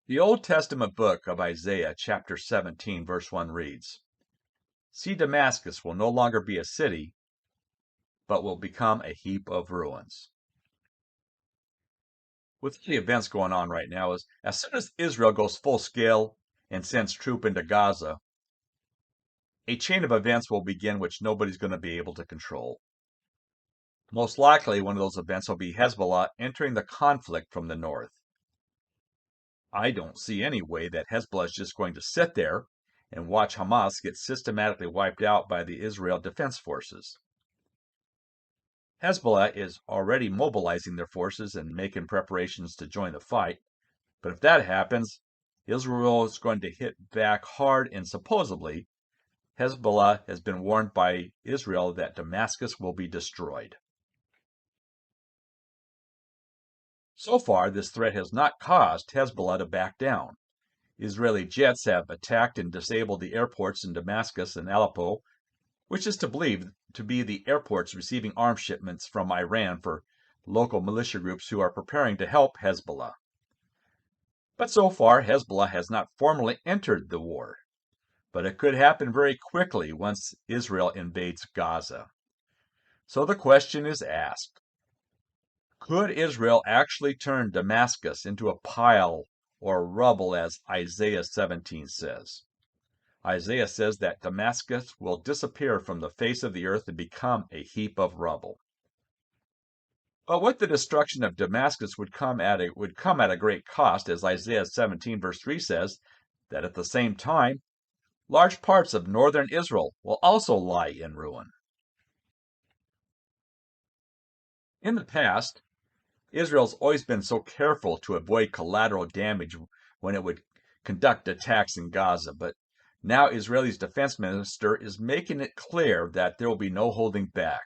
The Old Testament book of Isaiah, chapter 17, verse 1 reads, "See, Damascus will no longer be a city, but will become a heap of ruins." With the events going on right now, as soon as Israel goes full scale and sends troops into Gaza, a chain of events will begin which nobody's going to be able to control. Most likely, one of those events will be Hezbollah entering the conflict from the north. I don't see any way that Hezbollah is just going to sit there and watch Hamas get systematically wiped out by the Israel Defense Forces. Hezbollah is already mobilizing their forces and making preparations to join the fight, but if that happens, Israel is going to hit back hard, and supposedly, Hezbollah has been warned by Israel that Damascus will be destroyed. So far, this threat has not caused Hezbollah to back down. Israeli jets have attacked and disabled the airports in Damascus and Aleppo, which is believed to be the airports receiving arms shipments from Iran for local militia groups who are preparing to help Hezbollah. But so far, Hezbollah has not formally entered the war. But it could happen very quickly once Israel invades Gaza. So the question is asked, could Israel actually turn Damascus into a pile or rubble, as Isaiah 17 says? Isaiah says that Damascus will disappear from the face of the earth and become a heap of rubble. But with the destruction of Damascus would come at a great cost, as Isaiah 17 verse 3 says, that at the same time, large parts of northern Israel will also lie in ruin. In the past, Israel's always been so careful to avoid collateral damage when it would conduct attacks in Gaza, but now Israel's defense minister is making it clear that there will be no holding back.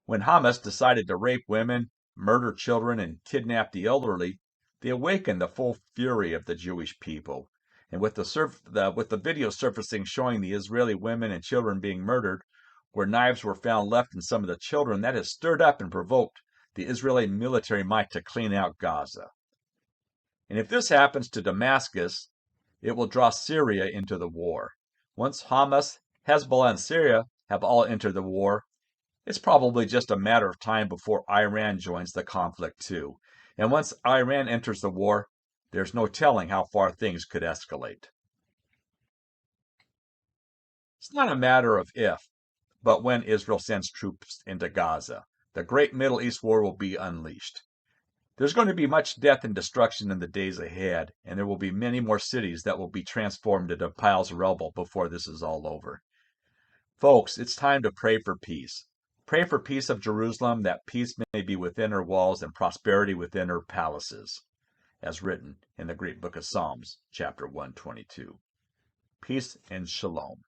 When Hamas decided to rape women, murder children, and kidnap the elderly, they awakened the full fury of the Jewish people. And with the video surfacing showing the Israeli women and children being murdered, where knives were found left in some of the children, that has stirred up and provoked the Israeli military might to clean out Gaza. And if this happens to Damascus, it will draw Syria into the war. Once Hamas, Hezbollah, and Syria have all entered the war, it's probably just a matter of time before Iran joins the conflict too. And once Iran enters the war, there's no telling how far things could escalate. It's not a matter of if, but when Israel sends troops into Gaza. The great Middle East war will be unleashed. There's going to be much death and destruction in the days ahead, and there will be many more cities that will be transformed into piles of rubble before this is all over. Folks, it's time to pray for peace. Pray for peace of Jerusalem, that peace may be within her walls and prosperity within her palaces, as written in the great book of Psalms, chapter 122. Peace and shalom.